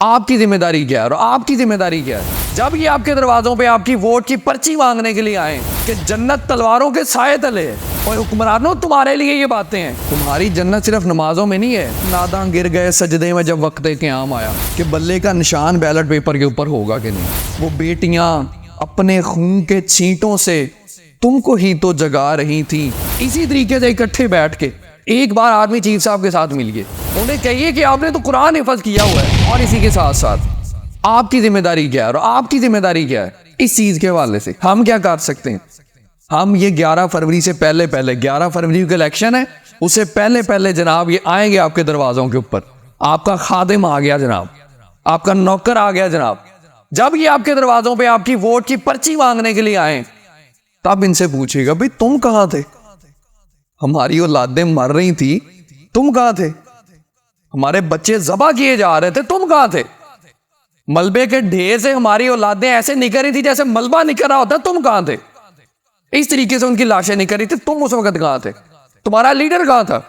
آپ کی ذمہ داری کیا ہے اور آپ کی ذمہ داری کیا ہے؟ جب یہ آپ کے دروازوں پہ آپ کی ووٹ کی پرچی مانگنے کے لیے آئیں کہ جنت تلواروں کے سائے تلے ہے اور حکمرانوں تمہارے لیے یہ باتیں ہیں، تمہاری جنت صرف نمازوں میں نہیں ہے۔ ناداں گر گئے سجدے میں جب وقت قیام آیا کہ بلے کا نشان بیلٹ پیپر کے اوپر ہوگا کہ نہیں۔ وہ بیٹیاں اپنے خون کے چھینٹوں سے تم کو ہی تو جگا رہی تھی۔ اسی طریقے سے اکٹھے بیٹھ کے ایک بار آرمی چیف صاحب کے ساتھ ملیے، انہیں کہیے کہ آپ نے تو قرآن حفظ کیا ہوا ہے، اور اسی کے ساتھ ساتھ آپ کی ذمہ داری کیا ہے اور آپ کی ذمہ داری کیا ہے اس چیز کے حوالے سے ہم کیا کر سکتے ہیں۔ ہم یہ 11 فروری سے پہلے 11 فروری کا الیکشن ہے، اس سے پہلے جناب یہ آئیں گے آپ کے دروازوں کے اوپر۔ آپ کا خادم آ گیا جناب، آپ کا نوکر آ گیا جناب۔ جب یہ آپ کے دروازوں پہ آپ کی ووٹ کی پرچی مانگنے کے لیے آئیں تب ان سے پوچھے گا بھئی تم کہاں تھے؟ ہماری اولادیں مر رہی تھی، تم کہاں تھے؟ ہمارے بچے ذبح کیے جا رہے تھے، تم کہاں تھے؟ ملبے کے ڈھیر سے ہماری اولادیں ایسے نکل رہی تھی جیسے ملبہ نکل رہا ہوتا، تم کہاں تھے؟ اس طریقے سے ان کی لاشیں نکل رہی تھی، تم اس وقت کہاں تھے؟ تمہارا لیڈر کہاں تھا؟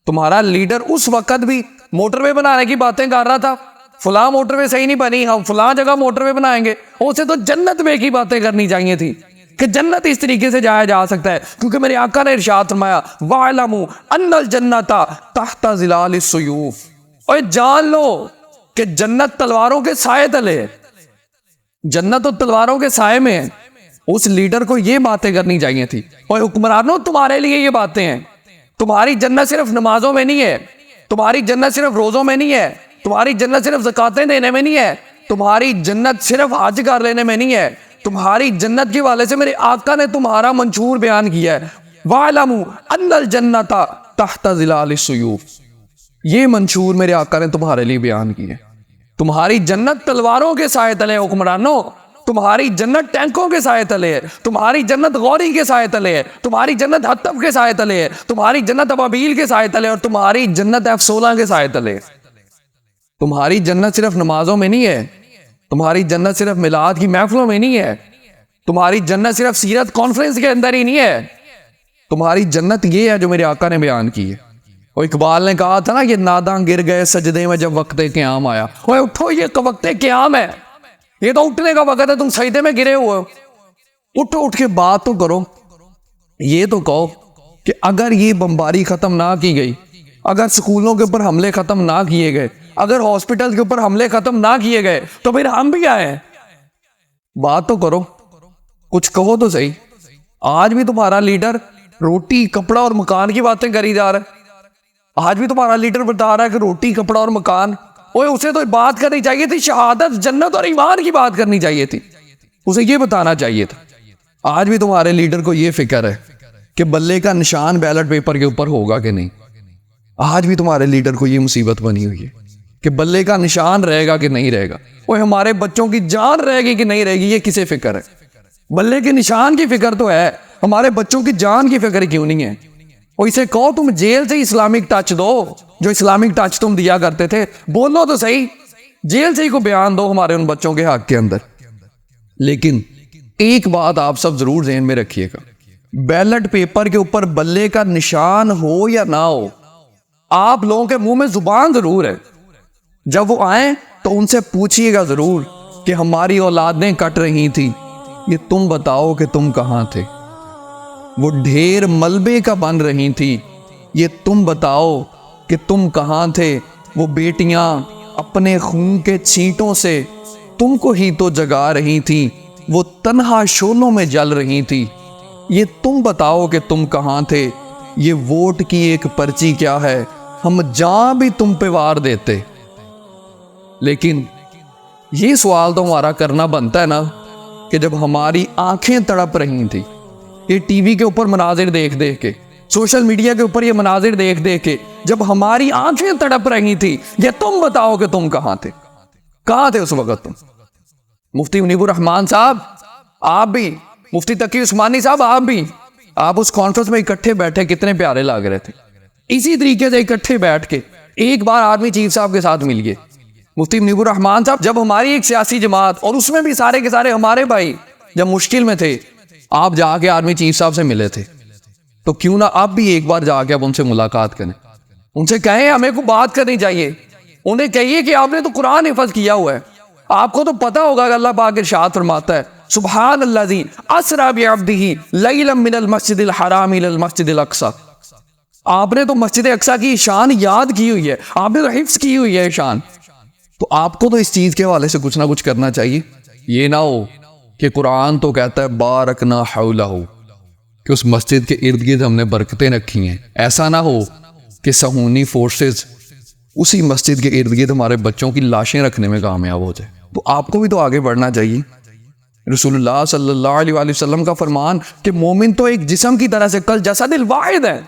تمہارا لیڈر اس وقت بھی موٹر وے بنانے کی باتیں کر رہا تھا، فلاں موٹر وے صحیح نہیں بنی، ہم فلاں جگہ موٹر وے بنائیں گے۔ اسے تو جنت وے کی باتیں کرنی چاہیے تھی کہ جنت اس طریقے سے جایا جا سکتا ہے، کیونکہ میرے آقا نے ارشاد فرمایا وَاعْلَمُوا أَنَّ الْجَنَّةَ تَحْتَ ظِلَالِ السُّيُوفِ، اور جان لو کہ جنت تلواروں کے سائے تلے ہے، جنت تو تلواروں کے سائے میں ہے۔ اس لیڈر کو یہ باتیں کرنی چاہیے تھی، اور حکمرانوں تمہارے لیے یہ باتیں ہیں۔ تمہاری جنت صرف نمازوں میں نہیں ہے، تمہاری جنت صرف روزوں میں نہیں ہے، تمہاری جنت صرف زکاتیں دینے میں نہیں ہے، تمہاری جنت صرف حج کر لینے میں نہیں ہے۔ تمہاری جنت کے والے سے میرے آقا نے تمہارا منشور بیان کیا ہے وَاعْلَمُوا أَنَّ الْجَنَّةَ تَحْتَ ظِلَالِ السُّيُوفِ، یہ منشور میرے آقا نے تمہارے لیے بیان کیا ہے۔ تمہاری جنت تلواروں کے سائے تلے ہے حکمرانوں، تمہاری جنت ٹینکوں کے سائے تلے ہے، تمہاری جنت غوری کے سائے تلے ہے، تمہاری جنت حطب کے سائے تلے ہے، تمہاری جنت ابابیل کے سائے تلے ہے، اور تمہاری جنت F-16 کے سائے تلے ہے۔ تمہاری جنت صرف نمازوں میں نہیں ہے، تمہاری جنت صرف میلاد کی محفلوں میں نہیں ہے، تمہاری جنت صرف سیرت کانفرنس کے اندر ہی نہیں ہے، تمہاری جنت یہ ہے جو میرے آقا نے بیان کی ہے۔ اور اقبال نے کہا تھا نا کہ ناداں گر گئے سجدے میں جب وقت قیام آیا۔ اوے اٹھو، یہ وقت قیام ہے، یہ تو اٹھنے کا وقت ہے، تم سجدے میں گرے ہوئے ہو، اٹھو، اٹھ کے بات تو کرو۔ یہ تو کہو کہ اگر یہ بمباری ختم نہ کی گئی، اگر سکولوں کے اوپر حملے ختم نہ کیے گئے، اگر ہاسپٹل کے اوپر حملے ختم نہ کیے گئے تو پھر ہم بھی آئے ہیں۔ بات تو کرو، کچھ کہو تو صحیح۔ آج بھی تمہارا لیڈر روٹی کپڑا اور مکان کی باتیں کری جا رہا ہے، آج بھی تمہارا لیڈر بتا رہا ہے کہ روٹی کپڑا اور مکان۔ اوے اسے تو بات کرنی چاہیے تھی شہادت، جنت اور ایمان کی بات کرنی چاہیے تھی، اسے یہ بتانا چاہیے تھا۔ آج بھی تمہارے لیڈر کو یہ فکر ہے کہ بلے کا نشان بیلٹ پیپر کے اوپر ہوگا کہ نہیں۔ آج بھی تمہارے لیڈر کو یہ مصیبت بنی ہوئی ہے کہ بلے کا نشان رہے گا کہ نہیں رہے گا، وہ ہمارے بچوں کی جان رہے گی کہ نہیں رہے گی، یہ کسے فکر ہے؟ بلے کے نشان کی فکر تو ہے، ہمارے بچوں کی جان کی فکر کیوں نہیں ہے؟ اور اسے کہو تم جیل سے اسلامک ٹچ دو، جو اسلامک ٹچ تم دیا کرتے تھے، بولو تو صحیح، جیل سے ہی کو بیان دو ہمارے ان بچوں کے حق کے اندر۔ لیکن ایک بات آپ سب ضرور ذہن میں رکھیے گا، بیلٹ پیپر کے اوپر بلے کا نشان ہو یا نہ ہو، آپ لوگوں کے منہ میں زبان ضرور ہے۔ جب وہ آئیں تو ان سے پوچھئے گا ضرور کہ ہماری اولادیں کٹ رہی تھی، یہ تم بتاؤ کہ تم کہاں تھے؟ وہ ڈھیر ملبے کا بن رہی تھی، یہ تم بتاؤ کہ تم کہاں تھے؟ وہ بیٹیاں اپنے خون کے چھینٹوں سے تم کو ہی تو جگا رہی تھی، وہ تنہا شعلوں میں جل رہی تھی، یہ تم بتاؤ کہ تم کہاں تھے؟ یہ ووٹ کی ایک پرچی کیا ہے، ہم جان بھی تم پہ وار دیتے۔ لیکن یہ سوال تو ہمارا کرنا بنتا ہے نا کہ جب ہماری آنکھیں تڑپ رہی تھی، یہ ٹی وی کے اوپر مناظر دیکھ دیکھ کے، سوشل میڈیا کے اوپر یہ مناظر دیکھ دیکھ کے، جب ہماری آنکھیں تڑپ رہی تھی، یہ تم بتاؤ کہ تم کہاں تھے؟ کہاں تھے اس وقت تم؟ مفتی منیب الرحمان صاحب آپ بھی، مفتی تقی عثمانی صاحب آپ بھی، آپ اس کانفرنس میں اکٹھے بیٹھے کتنے پیارے لگ رہے تھے۔ اسی طریقے سے اکٹھے بیٹھ کے ایک بار آرمی چیف صاحب کے ساتھ ملیے۔ مفتی منیب الرحمان صاحب، جب ہماری ایک سیاسی جماعت اور اس میں بھی سارے کے سارے ہمارے بھائی جب مشکل میں تھے، آپ جا کے آرمی چیف صاحب سے ملے تھے، تو کیوں نہ آپ بھی ایک بار جا کے اب ان سے ملاقات کریں، ان سے کہیں ہمیں کو بات کرنی چاہیے، انہیں کہیے کہ آپ نے تو قرآن حفظ کیا ہوا ہے، آپ کو تو پتا ہوگا کہ اللہ پاک ارشاد فرماتا ہے سبحان الذی اسری بعبدہ لیلا من المسجد الحرام الی المسجد الاقصی. آپ نے تو مسجد اقصی کی شان یاد کی ہوئی ہے، آپ نے تو حفظ کی ہوئی ہے شان. تو آپ کو تو اس چیز کے حوالے سے کچھ نہ کچھ کرنا چاہیے. یہ نہ ہو کہ قرآن تو کہتا ہے بارکنا حولہ، کہ اس مسجد کے ارد گرد ہم نے برکتیں رکھی ہیں. ایسا نہ ہو کہ صہیونی فورسز اسی مسجد کے ارد گرد ہمارے بچوں کی لاشیں رکھنے میں کامیاب ہو جائے. تو آپ کو بھی تو آگے بڑھنا چاہیے. رسول اللہ صلی اللہ علیہ وسلم کا فرمان کہ مومن تو ایک جسم کی طرح سے کل جسد الواحد ہے.